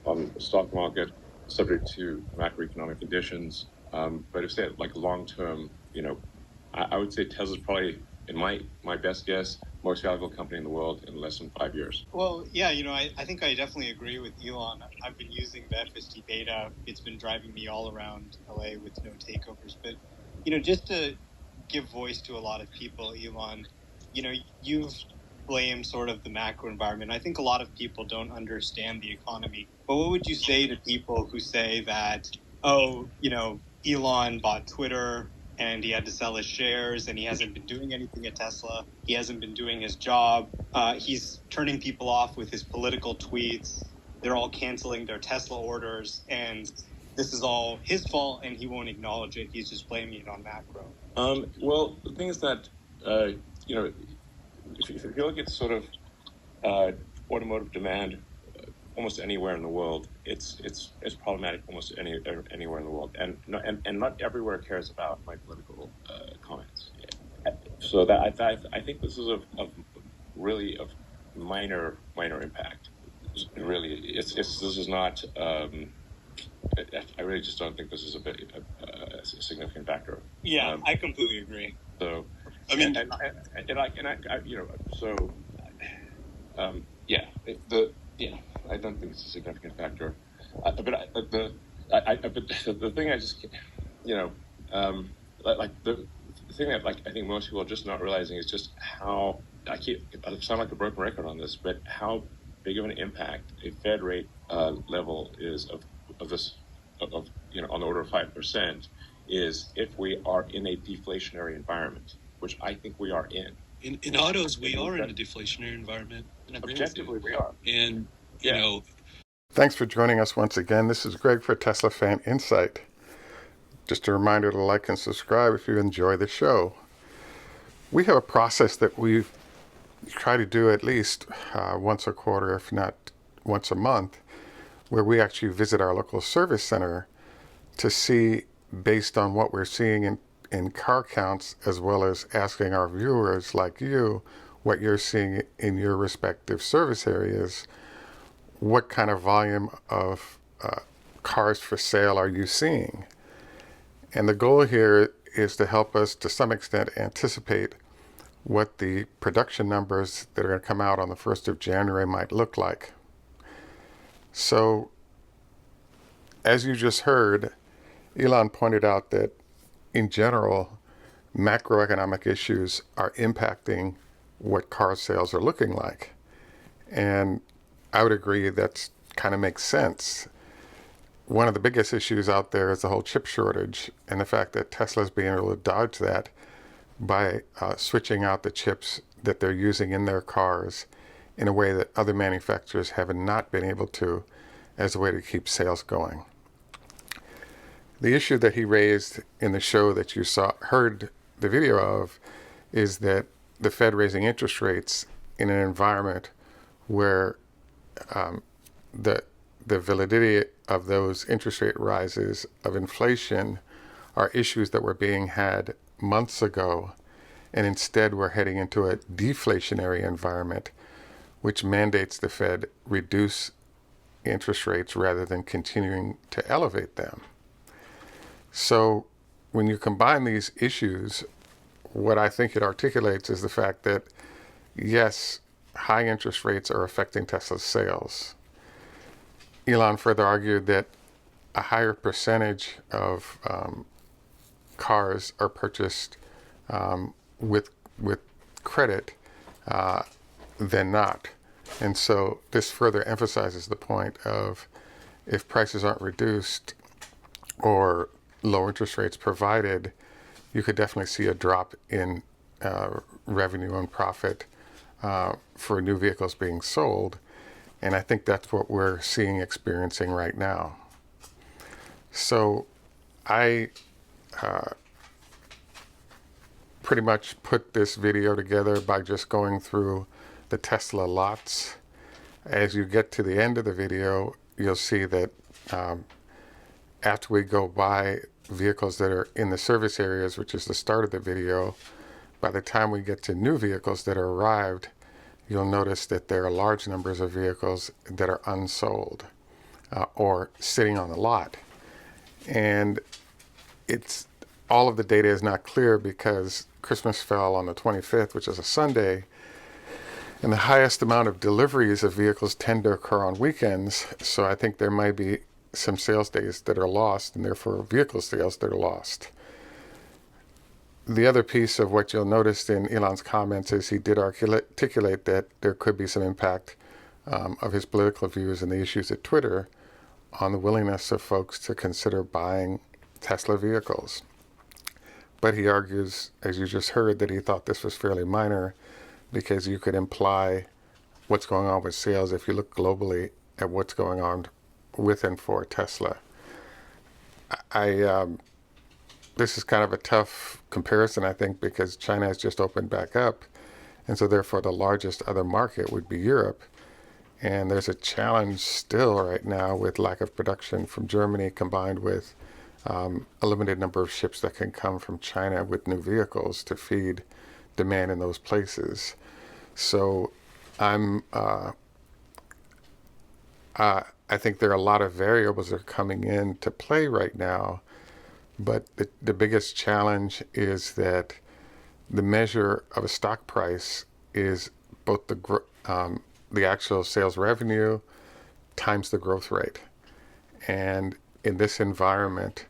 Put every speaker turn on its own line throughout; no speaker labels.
on the stock market, subject to macroeconomic conditions. But if say like long term, I would say Tesla's probably, in my best guess, most valuable company in the world in less than 5 years.
Well, yeah, I think I definitely agree with Elon. I've been using the FSD beta. It's been driving me all around LA with no takeovers. But, just to give voice to a lot of people, Elon, you've blamed sort of the macro environment. I think a lot of people don't understand the economy. But what would you say to people who say that, Elon bought Twitter and he had to sell his shares and he hasn't been doing anything at Tesla. He hasn't been doing his job. He's turning people off with his political tweets. They're all canceling their Tesla orders, and this is all his fault, and he won't acknowledge it. He's just blaming it on macro.
Well, the thing is that, if you look at sort of automotive demand almost anywhere in the world, it's problematic almost anywhere in the world, and not everywhere cares about my political comments. So that I think this is of really of minor impact. Really, this is not. I really just don't think this is a significant factor.
Yeah, I completely agree.
So
I mean,
I don't think it's a significant factor. But the thing I just, the thing that I think most people are just not realizing is just how I sound like a broken record on this, but how big of an impact a Fed rate level is of this on the order of 5% is if we are in a deflationary environment, which I think we are in.
In autos, we are in a deflationary environment.
Objectively, we are.
And,
Thanks for joining us once again. This is Greg for Teslafaninsight. Just a reminder to like and subscribe if you enjoy the show. We have a process that we try to do at least once a quarter, if not once a month, where we actually visit our local service center to see, based on what we're seeing in car counts, as well as asking our viewers like you what you're seeing in your respective service areas, what kind of volume of cars for sale are you seeing? And the goal here is to help us to some extent anticipate what the production numbers that are going to come out on the 1st of January might look like. So, as you just heard, Elon pointed out that in general, macroeconomic issues are impacting what car sales are looking like. And I would agree that kind of makes sense. One of the biggest issues out there is the whole chip shortage, and the fact that Tesla's being able to dodge that by switching out the chips that they're using in their cars in a way that other manufacturers have not been able to, as a way to keep sales going. The issue that he raised in the show that you heard the video of is that the Fed raising interest rates in an environment where the validity of those interest rate rises of inflation are issues that were being had months ago, and instead we're heading into a deflationary environment which mandates the Fed reduce interest rates rather than continuing to elevate them. So when you combine these issues, what I think it articulates is the fact that, yes, high interest rates are affecting Tesla's sales. Elon further argued that a higher percentage of cars are purchased with credit than not. And so this further emphasizes the point of, if prices aren't reduced or low interest rates provided, you could definitely see a drop in revenue and profit for new vehicles being sold. And I think that's what we're experiencing right now. So I pretty much put this video together by just going through the Tesla lots. As you get to the end of the video, you'll see that after we go by vehicles that are in the service areas, which is the start of the video, by the time we get to new vehicles that are arrived, you'll notice that there are large numbers of vehicles that are unsold. or sitting on the lot. And it's all of the data is not clear because Christmas fell on the 25th, which is a Sunday, and the highest amount of deliveries of vehicles tend to occur on weekends. So I think there might be some sales days that are lost, and therefore vehicle sales that are lost. The other piece of what you'll notice in Elon's comments is he did articulate that there could be some impact of his political views and the issues at Twitter on the willingness of folks to consider buying Tesla vehicles. But he argues, as you just heard, that he thought this was fairly minor because you could imply what's going on with sales if you look globally at what's going on with and for Tesla. This is kind of a tough comparison, I think, because China has just opened back up, and so therefore the largest other market would be Europe. And there's a challenge still right now with lack of production from Germany combined with a limited number of ships that can come from China with new vehicles to feed demand in those places. So I think there are a lot of variables that are coming into play right now, but the biggest challenge is that the measure of a stock price is both the actual sales revenue times the growth rate. And in this environment,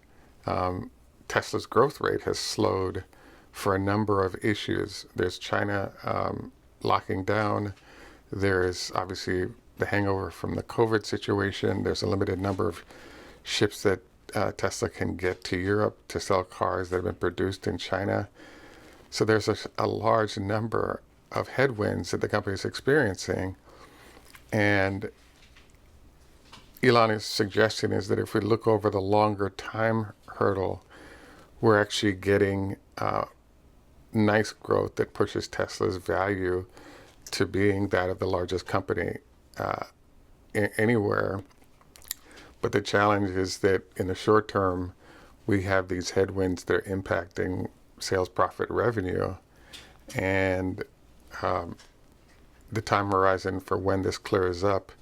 Tesla's growth rate has slowed for a number of issues. There's China locking down. There is obviously the hangover from the COVID situation. There's a limited number of ships that Tesla can get to Europe to sell cars that have been produced in China. So there's a large number of headwinds that the company is experiencing. And Elon's suggestion is that if we look over the longer time hurdle, we're actually getting nice growth that pushes Tesla's value to being that of the largest company anywhere. But the challenge is that in the short term, we have these headwinds that are impacting sales, profit, revenue, and the time horizon for when this clears up,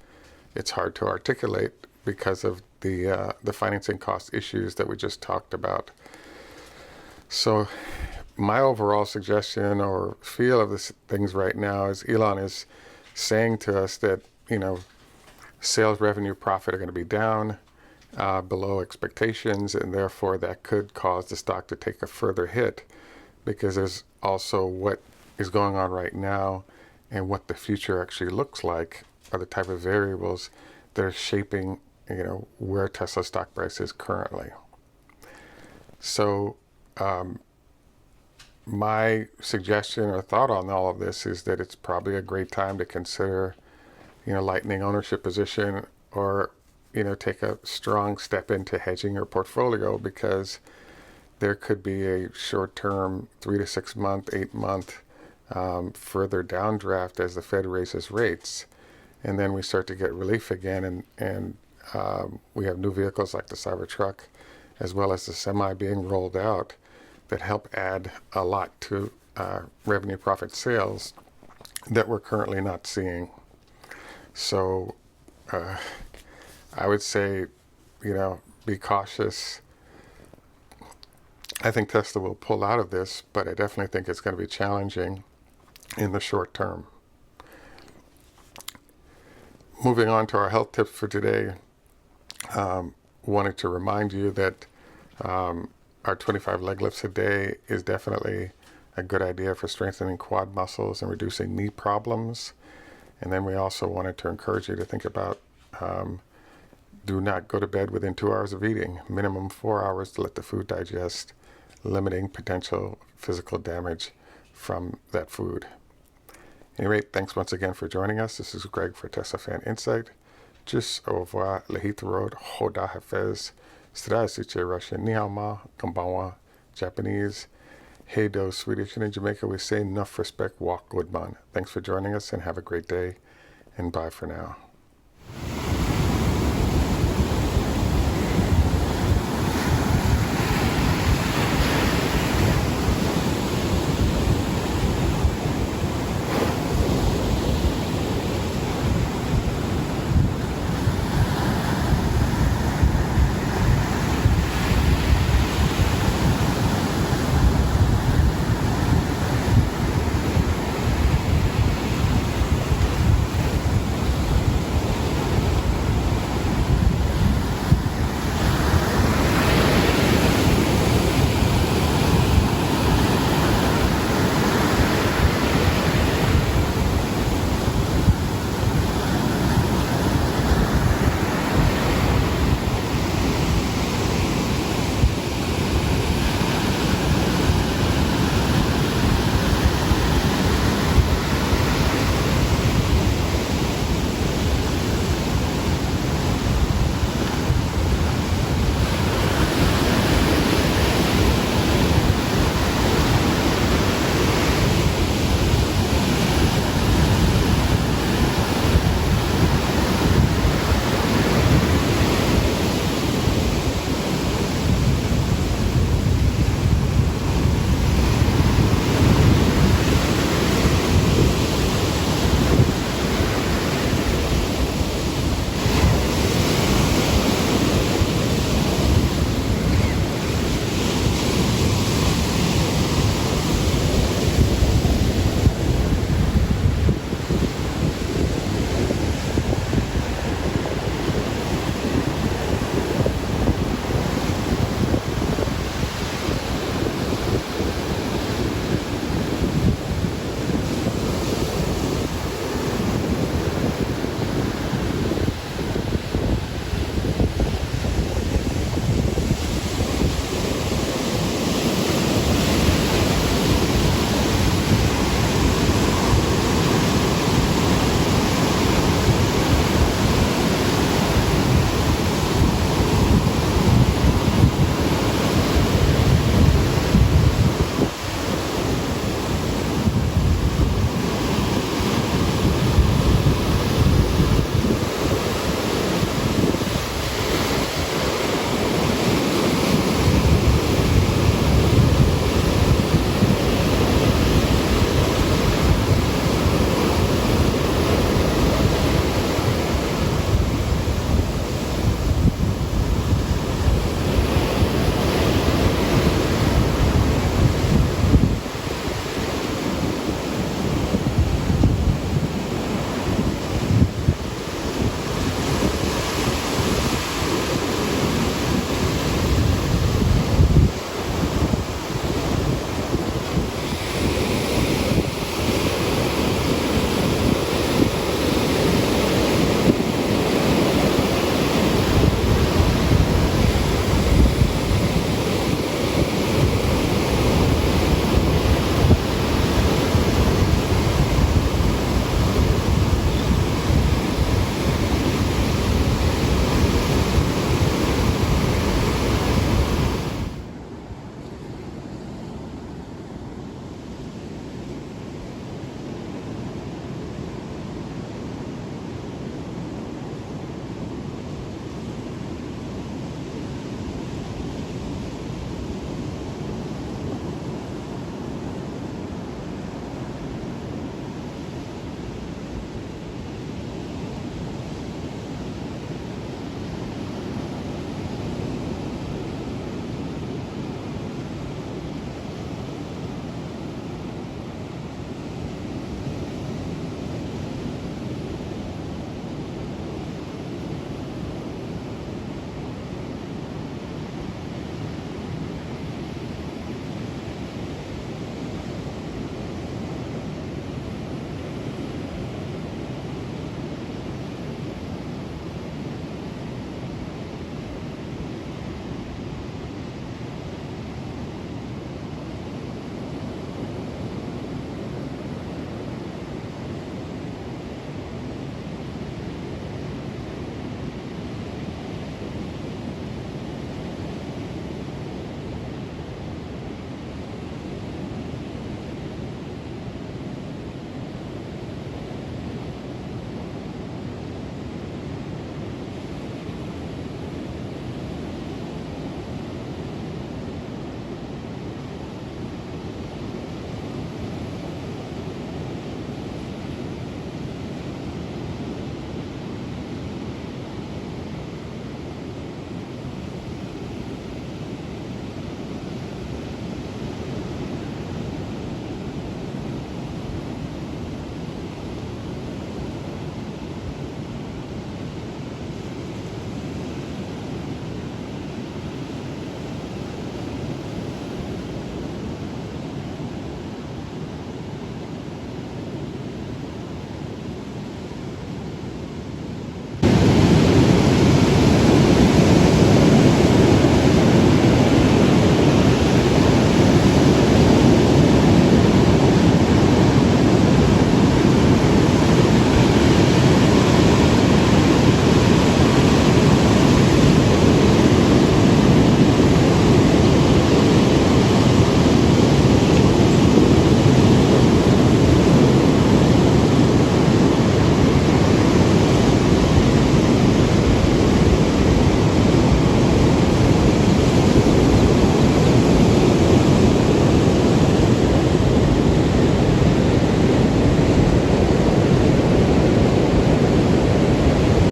it's hard to articulate because of the financing cost issues that we just talked about. So my overall suggestion or feel of this things right now is Elon is saying to us that, sales, revenue, profit are going to be down below expectations, and therefore that could cause the stock to take a further hit because there's also what is going on right now and what the future actually looks like are the type of variables that are shaping, where Tesla stock price is currently. So my suggestion or thought on all of this is that it's probably a great time to consider, lightening ownership position or, take a strong step into hedging your portfolio because there could be a short-term 3 to 6 month, 8 month further downdraft as the Fed raises rates. And then we start to get relief again and we have new vehicles like the Cybertruck as well as the Semi being rolled out that help add a lot to revenue, profit, sales that we're currently not seeing. So I would say, be cautious. I think Tesla will pull out of this, but I definitely think it's going to be challenging in the short term. Moving on to our health tips for today, wanted to remind you that our 25 leg lifts a day is definitely a good idea for strengthening quad muscles and reducing knee problems. And then we also wanted to encourage you to think about do not go to bed within 2 hours of eating, minimum 4 hours to let the food digest, limiting potential physical damage from that food. Anyway, thanks once again for joining us. This is Greg for Teslafaninsight. Just au revoir, Lahith Road, Hoda Hafez, Strasiche Russian, Ni hao ma, Konbanwa, Japanese, Hey Do, Swedish, and in Jamaica we say enough respect, walk good man. Thanks for joining us and have a great day, and bye for now.